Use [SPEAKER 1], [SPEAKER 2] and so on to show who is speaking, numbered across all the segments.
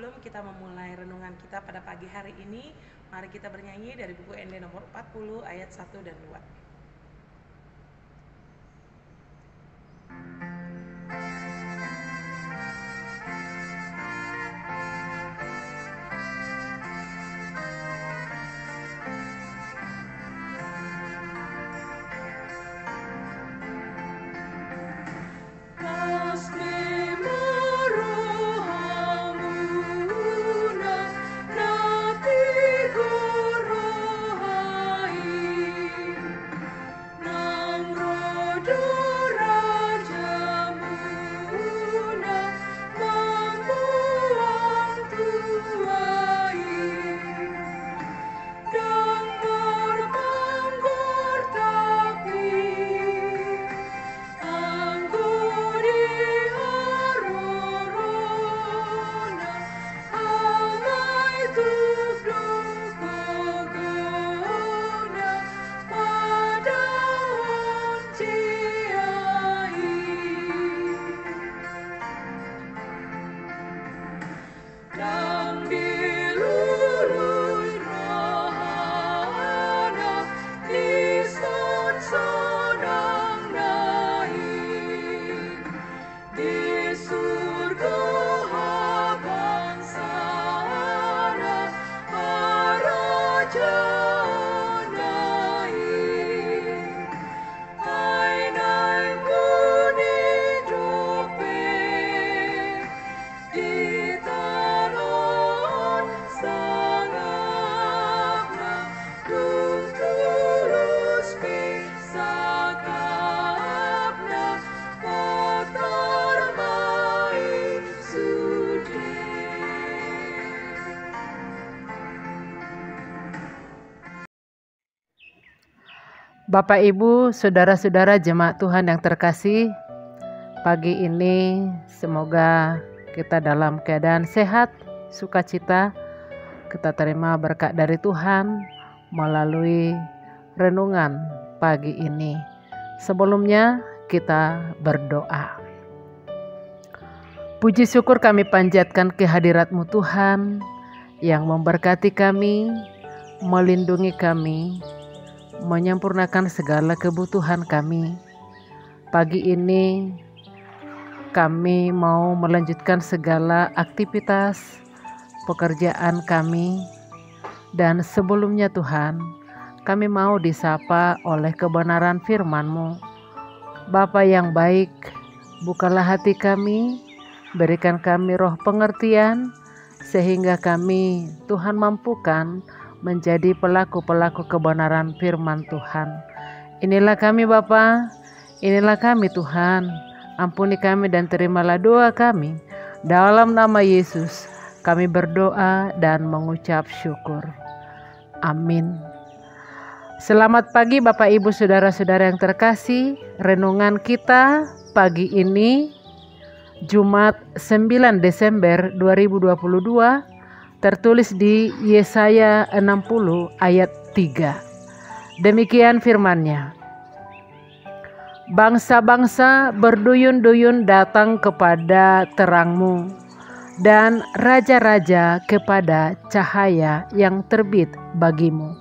[SPEAKER 1] sebelum kita memulai renungan kita pada pagi hari ini, mari kita bernyanyi dari buku ND nomor 40 ayat 1 dan 2.
[SPEAKER 2] Bapak, Ibu, saudara-saudara jemaat Tuhan yang terkasih, pagi ini semoga kita dalam keadaan sehat, sukacita, kita terima berkat dari Tuhan melalui renungan pagi ini. Sebelumnya kita berdoa. Puji syukur kami panjatkan kehadirat-Mu Tuhan yang memberkati kami, melindungi kami, menyempurnakan segala kebutuhan kami. Pagi ini kami mau melanjutkan segala aktivitas pekerjaan kami, dan sebelumnya Tuhan, kami mau disapa oleh kebenaran firman-Mu. Bapa yang baik, bukalah hati kami, berikan kami roh pengertian, sehingga kami Tuhan mampukan menjadi pelaku-pelaku kebenaran firman Tuhan. Inilah kami Bapa, inilah kami Tuhan. Ampuni kami dan terimalah doa kami. Dalam nama Yesus kami berdoa dan mengucap syukur. Amin. Selamat pagi Bapak, Ibu, saudara-saudara yang terkasih. Renungan kita pagi ini Jumat 9 Desember 2022 tertulis di Yesaya 60 ayat 3. Demikian firman-Nya. Bangsa-bangsa berduyun-duyun datang kepada terang-Mu, dan raja-raja kepada cahaya yang terbit bagi-Mu.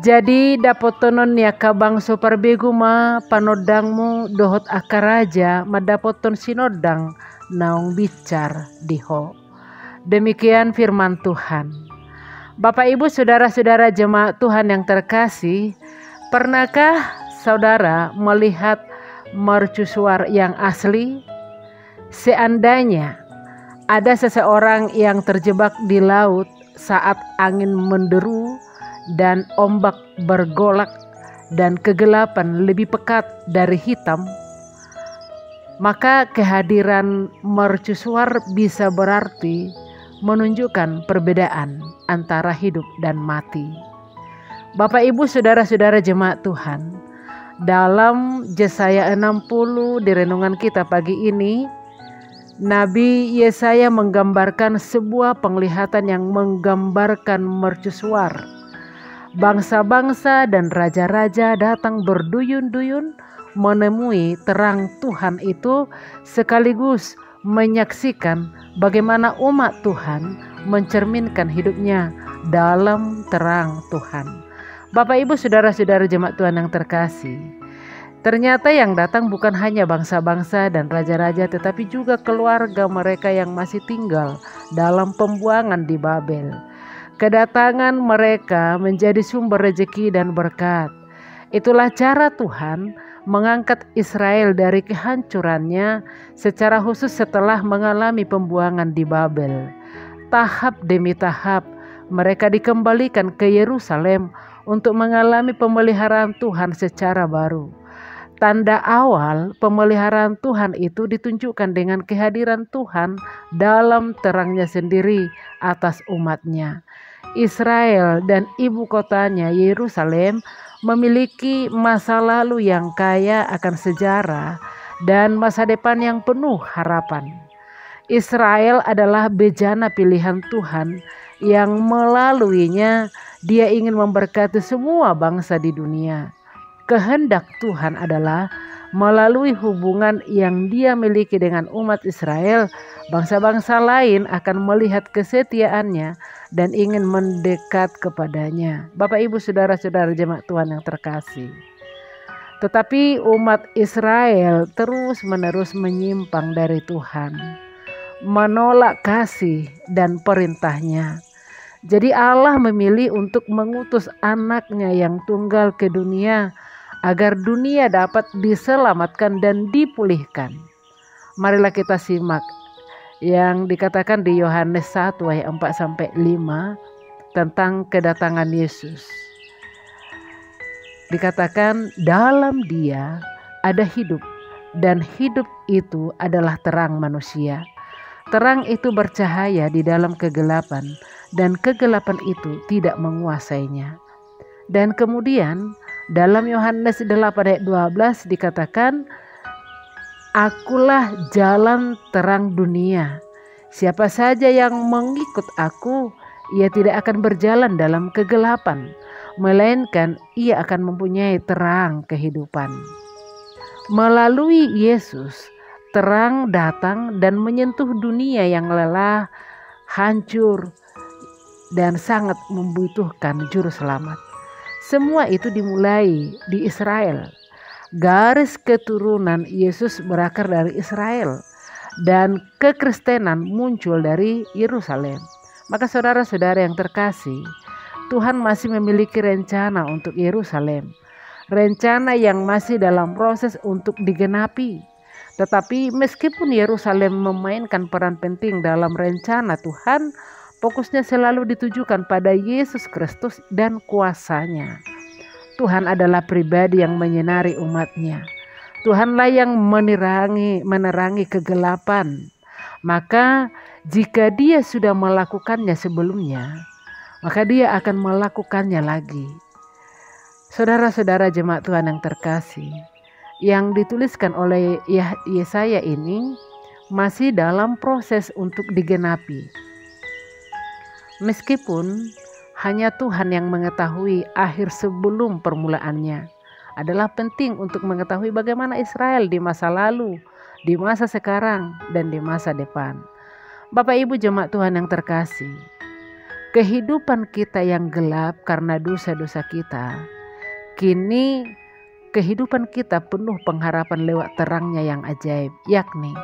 [SPEAKER 2] Jadi dapotonon yaka bangso parbeguma panodang-Mu dohot akaraja madapoton sinodang naung bicar diho. Demikian firman Tuhan. Bapak, Ibu, saudara-saudara jemaat Tuhan yang terkasih, pernahkah saudara melihat mercusuar yang asli? Seandainya ada seseorang yang terjebak di laut saat angin menderu dan ombak bergolak dan kegelapan lebih pekat dari hitam, maka kehadiran mercusuar bisa berarti menunjukkan perbedaan antara hidup dan mati. Bapak, Ibu, saudara-saudara jemaat Tuhan, dalam Yesaya 60 di renungan kita pagi ini, Nabi Yesaya menggambarkan sebuah penglihatan yang menggambarkan mercusuar. Bangsa-bangsa dan raja-raja datang berduyun-duyun menemui terang Tuhan itu, sekaligus menyaksikan bagaimana umat Tuhan mencerminkan hidupnya dalam terang Tuhan. Bapak, Ibu, saudara-saudara jemaat Tuhan yang terkasih, ternyata yang datang bukan hanya bangsa-bangsa dan raja-raja, tetapi juga keluarga mereka yang masih tinggal dalam pembuangan di Babel. Kedatangan mereka menjadi sumber rezeki dan berkat. Itulah cara Tuhan mengangkat Israel dari kehancurannya secara khusus setelah mengalami pembuangan di Babel. Tahap demi tahap mereka dikembalikan ke Yerusalem untuk mengalami pemeliharaan Tuhan secara baru. Tanda awal pemeliharaan Tuhan itu ditunjukkan dengan kehadiran Tuhan dalam terangnya sendiri atas umatnya. Israel dan ibu kotanya Yerusalem memiliki masa lalu yang kaya akan sejarah dan masa depan yang penuh harapan. Israel adalah bejana pilihan Tuhan yang melaluinya Dia ingin memberkati semua bangsa di dunia. Kehendak Tuhan adalah melalui hubungan yang Dia miliki dengan umat Israel, bangsa-bangsa lain akan melihat kesetiaannya dan ingin mendekat kepadanya. Bapak, Ibu, saudara-saudara jemaat Tuhan yang terkasih. Tetapi umat Israel terus-menerus menyimpang dari Tuhan, menolak kasih dan perintahnya. Jadi Allah memilih untuk mengutus anaknya yang tunggal ke dunia agar dunia dapat diselamatkan dan dipulihkan. Marilah kita simak yang dikatakan di Yohanes 1 ayat 4-5 tentang kedatangan Yesus. Dikatakan dalam Dia ada hidup dan hidup itu adalah terang manusia. Terang itu bercahaya di dalam kegelapan dan kegelapan itu tidak menguasainya. Dan kemudian dalam Yohanes 8 ayat 12 dikatakan, Akulah jalan terang dunia. Siapa saja yang mengikut aku, ia tidak akan berjalan dalam kegelapan, melainkan ia akan mempunyai terang kehidupan. Melalui Yesus, terang datang dan menyentuh dunia yang lelah, hancur, dan sangat membutuhkan juru selamat. Semua itu dimulai di Israel. Garis keturunan Yesus berakar dari Israel dan kekristenan muncul dari Yerusalem. Maka saudara-saudara yang terkasih, Tuhan masih memiliki rencana untuk Yerusalem. Rencana yang masih dalam proses untuk digenapi. Tetapi meskipun Yerusalem memainkan peran penting dalam rencana Tuhan, fokusnya selalu ditujukan pada Yesus Kristus dan kuasanya. Tuhan adalah pribadi yang menyinari umatnya. Tuhanlah yang menerangi kegelapan. Maka jika Dia sudah melakukannya sebelumnya, maka Dia akan melakukannya lagi. Saudara-saudara jemaat Tuhan yang terkasih, yang dituliskan oleh Yesaya ini masih dalam proses untuk digenapi. Meskipun hanya Tuhan yang mengetahui akhir sebelum permulaannya, adalah penting untuk mengetahui bagaimana Israel di masa lalu, di masa sekarang, dan di masa depan. Bapak, Ibu, jemaat Tuhan yang terkasih, kehidupan kita yang gelap karena dosa-dosa kita, kini kehidupan kita penuh pengharapan lewat terangnya yang ajaib, yakni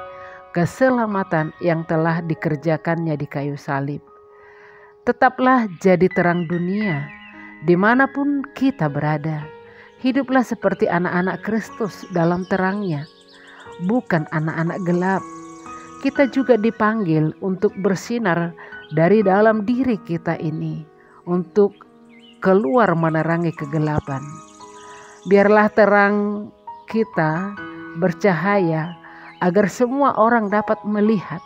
[SPEAKER 2] keselamatan yang telah dikerjakannya di kayu salib. Tetaplah jadi terang dunia dimanapun kita berada. Hiduplah seperti anak-anak Kristus dalam terangnya, bukan anak-anak gelap. Kita juga dipanggil untuk bersinar dari dalam diri kita ini, untuk keluar menerangi kegelapan. Biarlah terang kita bercahaya agar semua orang dapat melihat.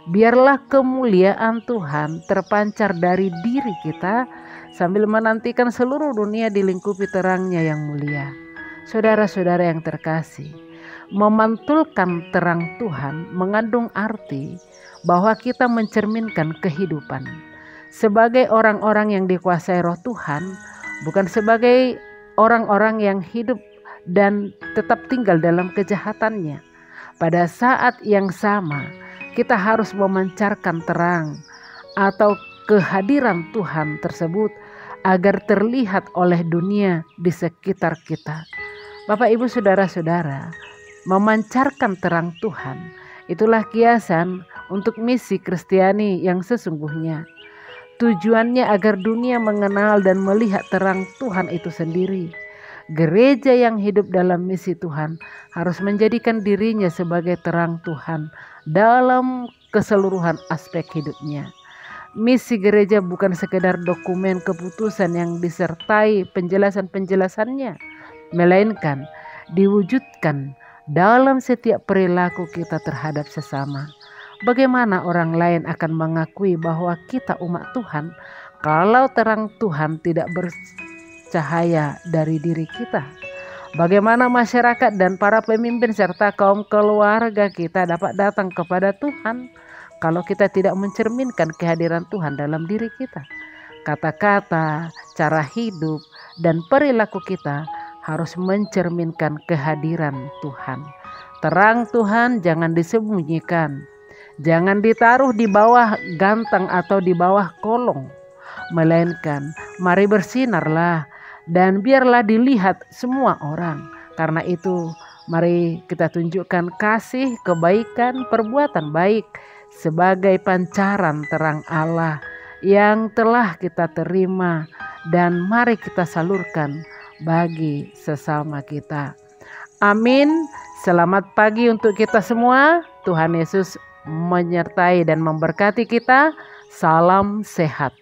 [SPEAKER 2] Biarlah kemuliaan Tuhan terpancar dari diri kita sambil menantikan seluruh dunia dilingkupi terangnya yang mulia. Saudara-saudara yang terkasih, memantulkan terang Tuhan mengandung arti bahwa kita mencerminkan kehidupan sebagai orang-orang yang dikuasai Roh Tuhan, bukan sebagai orang-orang yang hidup dan tetap tinggal dalam kejahatannya. Pada saat yang sama, kita harus memancarkan terang atau kehadiran Tuhan tersebut agar terlihat oleh dunia di sekitar kita. Bapak, Ibu, saudara-saudara, memancarkan terang Tuhan itulah kiasan untuk misi Kristiani yang sesungguhnya. Tujuannya agar dunia mengenal dan melihat terang Tuhan itu sendiri. Gereja yang hidup dalam misi Tuhan harus menjadikan dirinya sebagai terang Tuhan dalam keseluruhan aspek hidupnya. Misi gereja bukan sekedar dokumen keputusan yang disertai penjelasan-penjelasannya, melainkan diwujudkan dalam setiap perilaku kita terhadap sesama. Bagaimana orang lain akan mengakui bahwa kita umat Tuhan kalau terang Tuhan tidak bercahaya dari diri kita? Bagaimana masyarakat dan para pemimpin serta kaum keluarga kita dapat datang kepada Tuhan kalau kita tidak mencerminkan kehadiran Tuhan dalam diri kita? Kata-kata, cara hidup, dan perilaku kita harus mencerminkan kehadiran Tuhan. Terang Tuhan jangan disembunyikan, jangan ditaruh di bawah gantang atau di bawah kolong, melainkan mari bersinarlah dan biarlah dilihat semua orang. Karena itu mari kita tunjukkan kasih, kebaikan, perbuatan baik sebagai pancaran terang Allah yang telah kita terima, dan mari kita salurkan bagi sesama kita. Amin. Selamat pagi untuk kita semua. Tuhan Yesus menyertai dan memberkati kita. Salam sehat.